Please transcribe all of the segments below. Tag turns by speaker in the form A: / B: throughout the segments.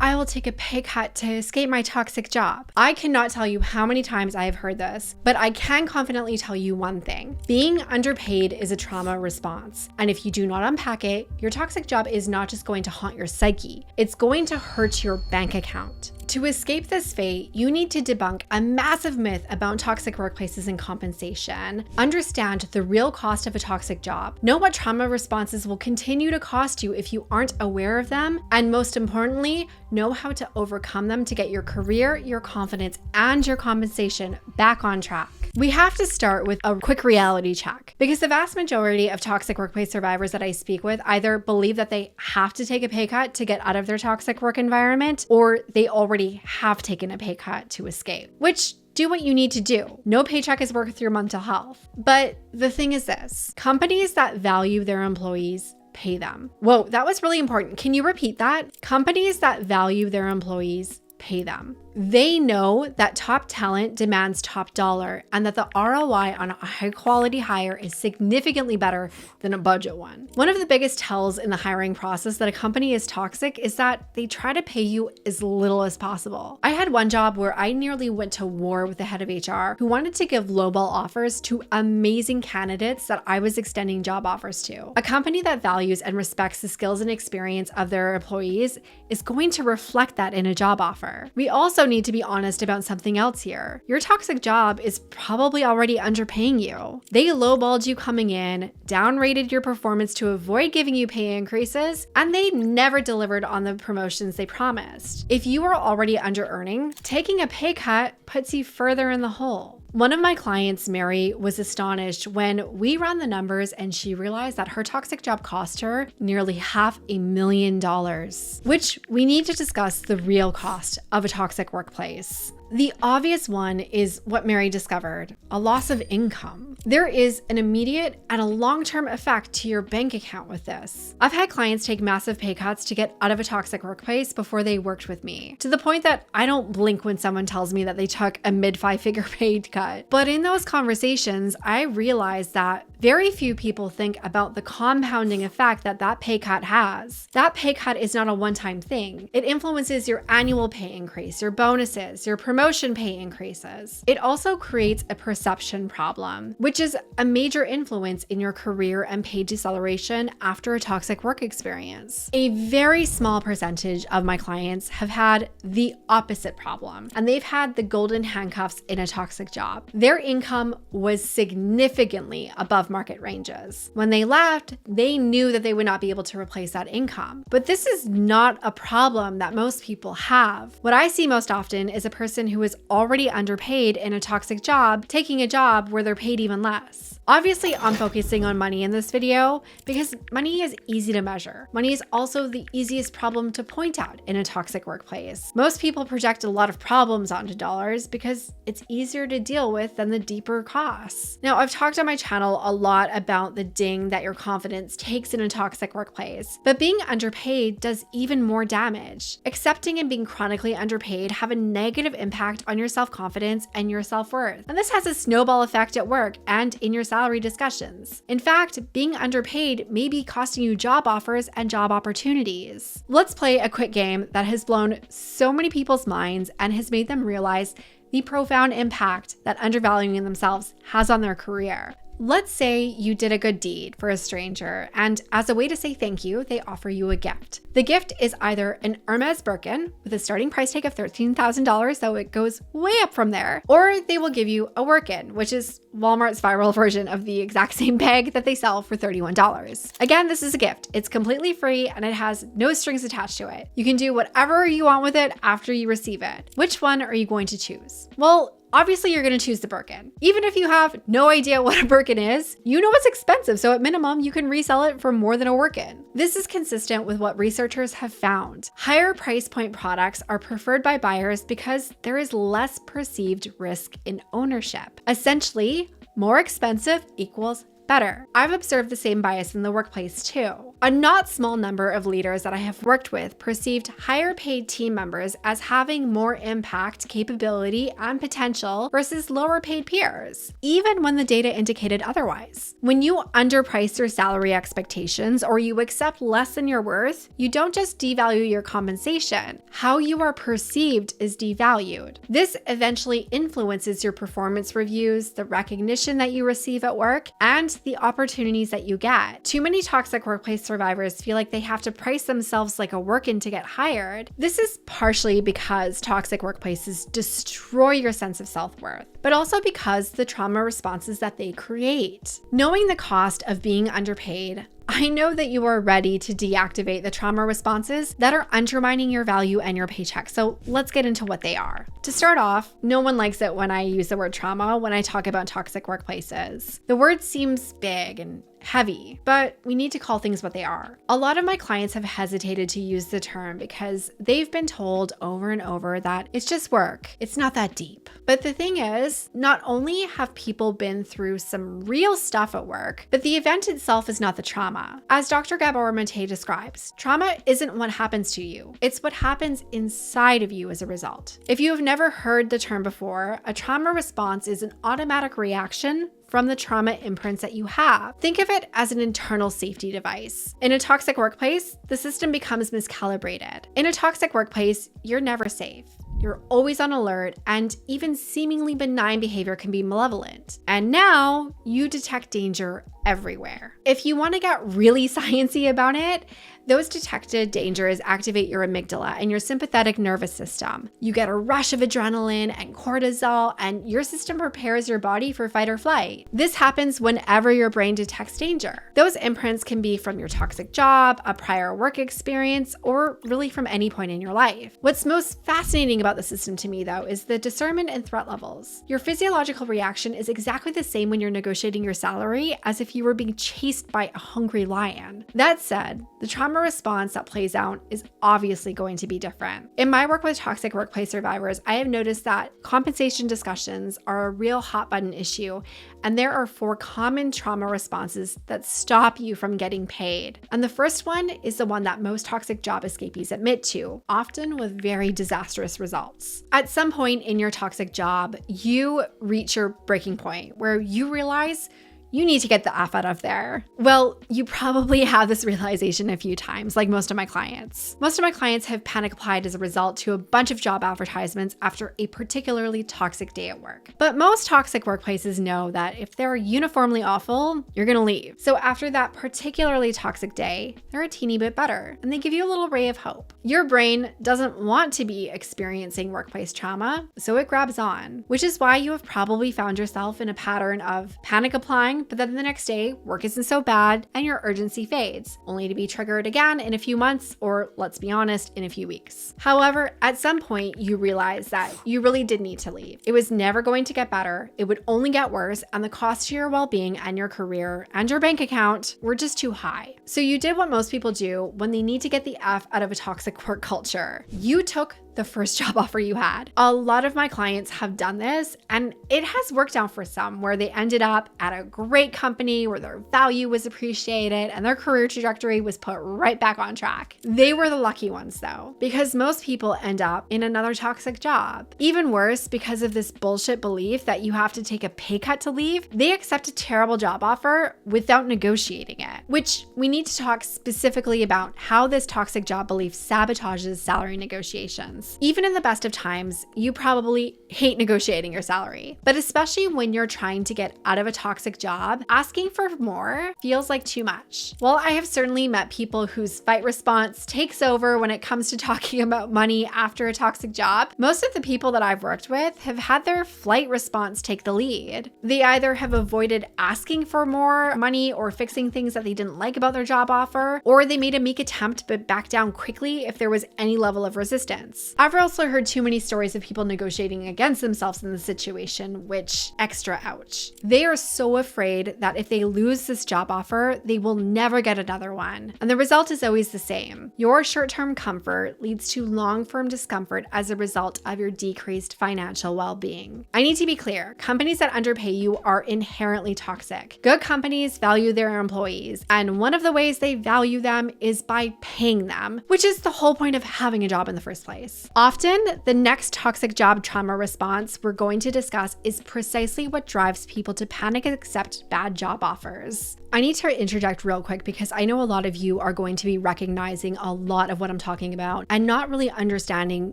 A: I will take a pay cut to escape my toxic job. I cannot tell you how many times I have heard this, but I can confidently tell you one thing. Being underpaid is a trauma response. And if you do not unpack it, your toxic job is not just going to haunt your psyche, it's going to hurt your bank account. To escape this fate, you need to debunk a massive myth about toxic workplaces and compensation, understand the real cost of a toxic job, know what trauma responses will continue to cost you if you aren't aware of them, and most importantly, know how to overcome them to get your career, your confidence, and your compensation back on track. We have to start with a quick reality check because the vast majority of toxic workplace survivors that I speak with either believe that they have to take a pay cut to get out of their toxic work environment, or they already have taken a pay cut to escape, which do what you need to do. No paycheck is worth your mental health. But the thing is this, companies that value their employees pay them. Whoa, that was really important. Can you repeat that? Companies that value their employees pay them. They know that top talent demands top dollar and that the ROI on a high quality hire is significantly better than a budget one. One of the biggest tells in the hiring process that a company is toxic is that they try to pay you as little as possible. I had one job where I nearly went to war with the head of HR who wanted to give lowball offers to amazing candidates that I was extending job offers to. A company that values and respects the skills and experience of their employees is going to reflect that in a job offer. We also need to be honest about something else here. Your toxic job is probably already underpaying you. They lowballed you coming in, downrated your performance to avoid giving you pay increases, and they never delivered on the promotions they promised. If you are already under earning, taking a pay cut puts you further in the hole. One of my clients, Mary, was astonished when we ran the numbers and she realized that her toxic job cost her nearly $500,000, which we need to discuss the real cost of a toxic workplace. The obvious one is what Mary discovered, a loss of income. There is an immediate and a long-term effect to your bank account with this. I've had clients take massive pay cuts to get out of a toxic workplace before they worked with me, to the point that I don't blink when someone tells me that they took a mid-5-figure pay cut. But in those conversations, I realized that very few people think about the compounding effect that that pay cut has. That pay cut is not a one-time thing. It influences your annual pay increase, your bonuses, your promotion pay increases. It also creates a perception problem, which is a major influence in your career and pay deceleration after a toxic work experience. A very small percentage of my clients have had the opposite problem, and they've had the golden handcuffs in a toxic job. Their income was significantly above market ranges. When they left, they knew that they would not be able to replace that income. But this is not a problem that most people have. What I see most often is a person who is already underpaid in a toxic job taking a job where they're paid even less. Obviously, I'm focusing on money in this video because money is easy to measure. Money is also the easiest problem to point out in a toxic workplace. Most people project a lot of problems onto dollars because it's easier to deal with than the deeper costs. Now, I've talked on my channel a lot about the ding that your confidence takes in a toxic workplace, but being underpaid does even more damage. Accepting and being chronically underpaid have a negative impact on your self-confidence and your self-worth. And this has a snowball effect at work and in your salary discussions. In fact, being underpaid may be costing you job offers and job opportunities. Let's play a quick game that has blown so many people's minds and has made them realize the profound impact that undervaluing themselves has on their career. Let's say you did a good deed for a stranger, and as a way to say thank you, they offer you a gift. The gift is either an Hermes Birkin with a starting price tag of $13,000, so it goes way up from there, or they will give you a Workin, which is Walmart's viral version of the exact same bag that they sell for $31. Again, this is a gift. It's completely free and it has no strings attached to it. You can do whatever you want with it after you receive it. Which one are you going to choose? Well, obviously you're going to choose the Birkin. Even if you have no idea what a Birkin is, you know it's expensive, so at minimum, you can resell it for more than a Workin. This is consistent with what researchers have found. Higher price point products are preferred by buyers because there is less perceived risk in ownership. Essentially, more expensive equals better. I've observed the same bias in the workplace too. A not small number of leaders that I have worked with perceived higher paid team members as having more impact, capability, and potential versus lower paid peers, even when the data indicated otherwise. When you underprice your salary expectations or you accept less than your worth, you don't just devalue your compensation. How you are perceived is devalued. This eventually influences your performance reviews, the recognition that you receive at work, and the opportunities that you get. Too many toxic workplace survivors feel like they have to price themselves like a work-in to get hired. This is partially because toxic workplaces destroy your sense of self-worth, but also because the trauma responses that they create. Knowing the cost of being underpaid, I know that you are ready to deactivate the trauma responses that are undermining your value and your paycheck. So let's get into what they are. To start off, no one likes it when I use the word trauma when I talk about toxic workplaces. The word seems big and heavy, but we need to call things what they are. A lot of my clients have hesitated to use the term because they've been told over and over that it's just work. It's not that deep. But the thing is, not only have people been through some real stuff at work, but the event itself is not the trauma. As Dr. Gabor Mate describes, trauma isn't what happens to you. It's what happens inside of you as a result. If you have never heard the term before, a trauma response is an automatic reaction from the trauma imprints that you have. Think of it as an internal safety device. In a toxic workplace, the system becomes miscalibrated. In a toxic workplace, you're never safe. You're always on alert, and even seemingly benign behavior can be malevolent. And now you detect danger everywhere. If you want to get really sciencey about it, those detected dangers activate your amygdala and your sympathetic nervous system. You get a rush of adrenaline and cortisol, and your system prepares your body for fight or flight. This happens whenever your brain detects danger. Those imprints can be from your toxic job, a prior work experience, or really from any point in your life. What's most fascinating about the system to me, though, is the discernment and threat levels. Your physiological reaction is exactly the same when you're negotiating your salary as if you were being chased by a hungry lion. That said, the trauma response that plays out is obviously going to be different. In my work with toxic workplace survivors, I have noticed that compensation discussions are a real hot button issue, and there are 4 common trauma responses that stop you from getting paid. And the first one is the one that most toxic job escapees admit to, often with very disastrous results. At some point in your toxic job, you reach your breaking point where you realize you need to get the F out of there. Well, you probably have this realization a few times, like most of my clients. Most of my clients have panic applied as a result to a bunch of job advertisements after a particularly toxic day at work. But most toxic workplaces know that if they're uniformly awful, you're gonna leave. So after that particularly toxic day, they're a teeny bit better, and they give you a little ray of hope. Your brain doesn't want to be experiencing workplace trauma, so it grabs on, which is why you have probably found yourself in a pattern of panic applying, but then the next day, work isn't so bad and your urgency fades, only to be triggered again in a few months, or let's be honest, in a few weeks. However, at some point, you realize that you really did need to leave. It was never going to get better, it would only get worse, and the cost to your well-being and your career and your bank account were just too high. So you did what most people do when they need to get the F out of a toxic work culture. You took the first job offer you had. A lot of my clients have done this, and it has worked out for some where they ended up at a great company where their value was appreciated and their career trajectory was put right back on track. They were the lucky ones though, because most people end up in another toxic job. Even worse, because of this bullshit belief that you have to take a pay cut to leave, they accept a terrible job offer without negotiating it, which we need to talk specifically about how this toxic job belief sabotages salary negotiations. Even in the best of times, you probably hate negotiating your salary, but especially when you're trying to get out of a toxic job, asking for more feels like too much. While I have certainly met people whose fight response takes over when it comes to talking about money after a toxic job, most of the people that I've worked with have had their flight response take the lead. They either have avoided asking for more money or fixing things that they didn't like about their job offer, or they made a meek attempt but backed down quickly if there was any level of resistance. I've also heard too many stories of people negotiating against themselves in the situation, which extra ouch. They are so afraid that if they lose this job offer, they will never get another one. And the result is always the same. Your short-term comfort leads to long-term discomfort as a result of your decreased financial well-being. I need to be clear, companies that underpay you are inherently toxic. Good companies value their employees, and one of the ways they value them is by paying them, which is the whole point of having a job in the first place. Often, the next toxic job trauma response we're going to discuss is precisely what drives people to panic and accept bad job offers. I need to interject real quick because I know a lot of you are going to be recognizing a lot of what I'm talking about and not really understanding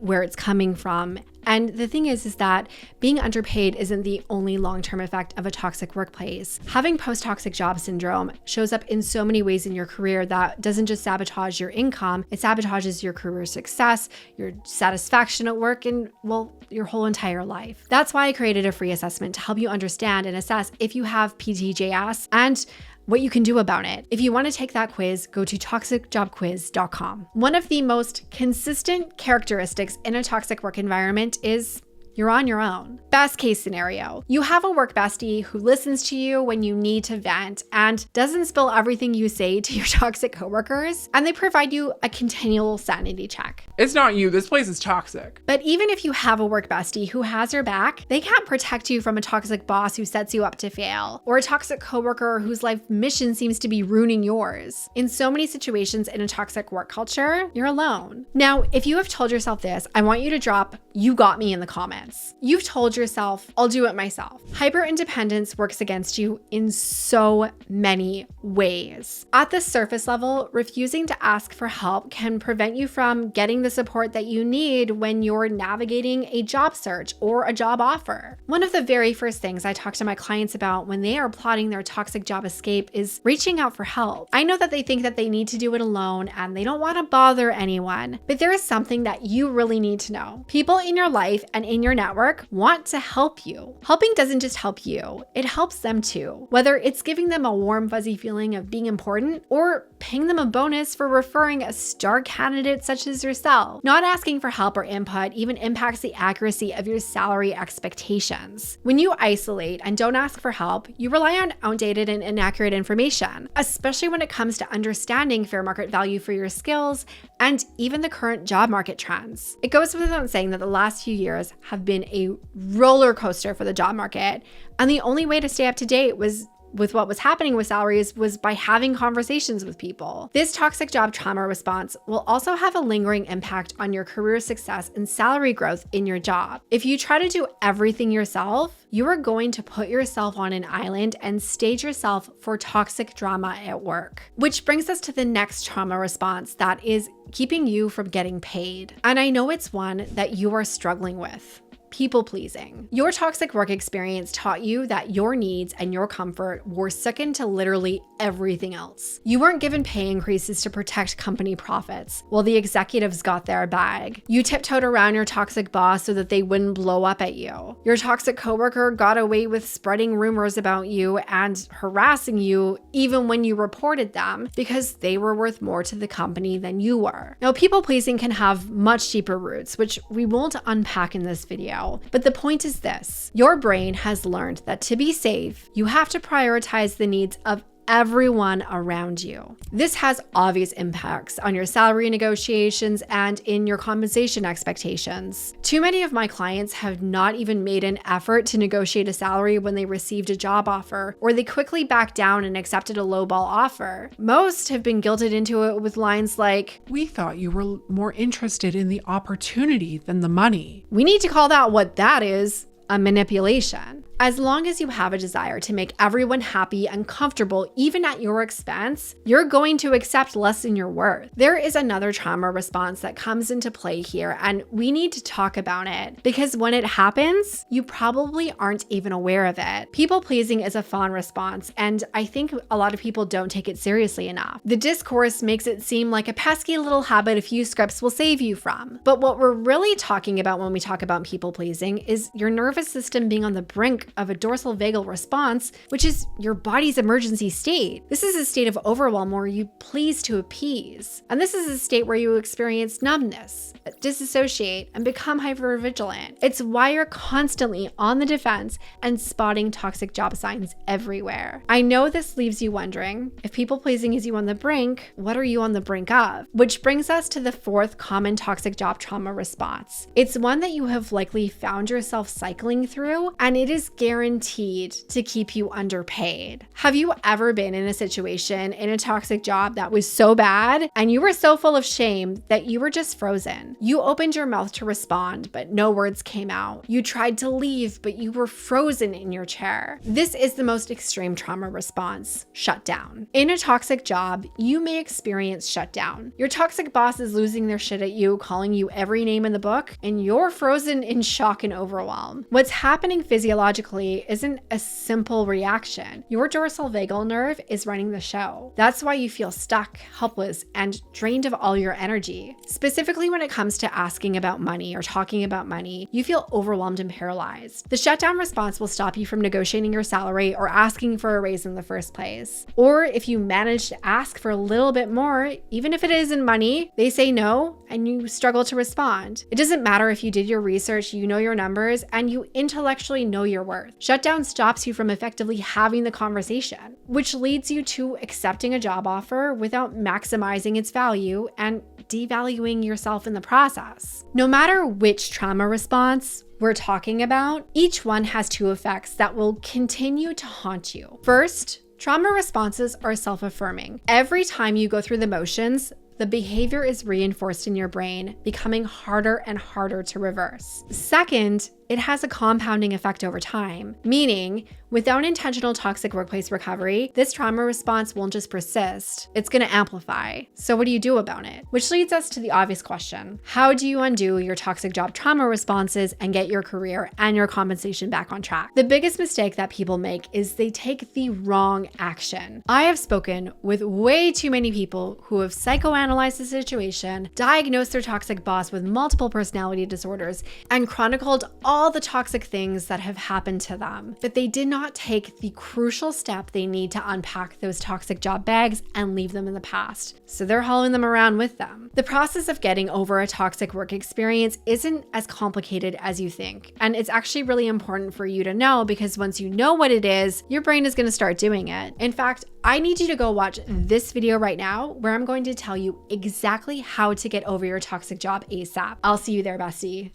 A: where it's coming from. And the thing is that being underpaid isn't the only long-term effect of a toxic workplace. Having post-toxic job syndrome shows up in so many ways in your career that doesn't just sabotage your income, it sabotages your career success, your satisfaction at work, and well, your whole entire life. That's why I created a free assessment to help you understand and assess if you have PTJS and what you can do about it. If you want to take that quiz, go to toxicjobquiz.com. One of the most consistent characteristics in a toxic work environment is you're on your own. Best case scenario, you have a work bestie who listens to you when you need to vent and doesn't spill everything you say to your toxic coworkers, and they provide you a continual sanity check.
B: It's not you, this place is toxic.
A: But even if you have a work bestie who has your back, they can't protect you from a toxic boss who sets you up to fail, or a toxic coworker whose life mission seems to be ruining yours. In so many situations in a toxic work culture, you're alone. Now, if you have told yourself this, I want you to drop "you got me" in the comments. You've told yourself, I'll do it myself. Hyper-independence works against you in so many ways. At the surface level, refusing to ask for help can prevent you from getting the support that you need when you're navigating a job search or a job offer. One of the very first things I talk to my clients about when they are plotting their toxic job escape is reaching out for help. I know that they think that they need to do it alone and they don't want to bother anyone, but there is something that you really need to know. People in your life and in your network want to help you. Helping doesn't just help you, it helps them too. Whether it's giving them a warm, fuzzy feeling of being important or paying them a bonus for referring a star candidate such as yourself. Not asking for help or input even impacts the accuracy of your salary expectations. When you isolate and don't ask for help, you rely on outdated and inaccurate information, especially when it comes to understanding fair market value for your skills and even the current job market trends. It goes without saying that the last few years have been a roller coaster for the job market, and the only way to stay up to date with what was happening with salaries was by having conversations with people. This toxic job trauma response will also have a lingering impact on your career success and salary growth in your job. If you try to do everything yourself, you are going to put yourself on an island and stage yourself for toxic drama at work. Which brings us to the next trauma response that is keeping you from getting paid. And I know it's one that you are struggling with. People pleasing. Your toxic work experience taught you that your needs and your comfort were second to literally everything else. You weren't given pay increases to protect company profits, while the executives got their bag. You tiptoed around your toxic boss so that they wouldn't blow up at you. Your toxic coworker got away with spreading rumors about you and harassing you even when you reported them because they were worth more to the company than you were. Now, people pleasing can have much deeper roots, which we won't unpack in this video. But the point is this: your brain has learned that to be safe, you have to prioritize the needs of everyone around you. This has obvious impacts on your salary negotiations and in your compensation expectations. Too many of my clients have not even made an effort to negotiate a salary when they received a job offer, or they quickly backed down and accepted a lowball offer. Most have been guilted into it with lines like,
B: "We thought you were more interested in the opportunity than the money."
A: We need to call that what that is: a manipulation. As long as you have a desire to make everyone happy and comfortable, even at your expense, you're going to accept less than your worth. There is another trauma response that comes into play here, and we need to talk about it because when it happens, you probably aren't even aware of it. People pleasing is a fawn response, and I think a lot of people don't take it seriously enough. The discourse makes it seem like a pesky little habit a few scripts will save you from. But what we're really talking about when we talk about people pleasing is your nervous system being on the brink of a dorsal vagal response, which is your body's emergency state. This is a state of overwhelm where you please to appease. And this is a state where you experience numbness, disassociate, and become hypervigilant. It's why you're constantly on the defense and spotting toxic job signs everywhere. I know this leaves you wondering, if people pleasing is you on the brink, what are you on the brink of? Which brings us to the fourth common toxic job trauma response. It's one that you have likely found yourself cycling through, and it is guaranteed to keep you underpaid. Have you ever been in a situation in a toxic job that was so bad and you were so full of shame that you were just frozen? You opened your mouth to respond, but no words came out. You tried to leave, but you were frozen in your chair. This is the most extreme trauma response, shutdown. In a toxic job, you may experience shutdown. Your toxic boss is losing their shit at you, calling you every name in the book, and you're frozen in shock and overwhelm. What's happening physiologically isn't a simple reaction. Your dorsal vagal nerve is running the show. That's why you feel stuck, helpless, and drained of all your energy. Specifically when it comes to asking about money or talking about money, you feel overwhelmed and paralyzed. The shutdown response will stop you from negotiating your salary or asking for a raise in the first place. Or if you manage to ask for a little bit more, even if it isn't money, they say no and you struggle to respond. It doesn't matter if you did your research, you know your numbers, and you intellectually know your worth. Shutdown stops you from effectively having the conversation, which leads you to accepting a job offer without maximizing its value and devaluing yourself in the process. No matter which trauma response we're talking about, each one has two effects that will continue to haunt you. First, trauma responses are self-affirming. Every time you go through the motions, the behavior is reinforced in your brain, becoming harder and harder to reverse. Second, it has a compounding effect over time, meaning without intentional toxic workplace recovery, this trauma response won't just persist, it's going to amplify. So what do you do about it? Which leads us to the obvious question. How do you undo your toxic job trauma responses and get your career and your compensation back on track? The biggest mistake that people make is they take the wrong action. I have spoken with way too many people who have psychoanalyzed the situation, diagnosed their toxic boss with multiple personality disorders, and chronicled all the toxic things that have happened to them, but they did not take the crucial step they need to unpack those toxic job bags and leave them in the past. So they're hauling them around with them. The process of getting over a toxic work experience isn't as complicated as you think. And it's actually really important for you to know, because once you know what it is, your brain is going to start doing it. In fact, I need you to go watch this video right now where I'm going to tell you exactly how to get over your toxic job ASAP. I'll see you there, bestie.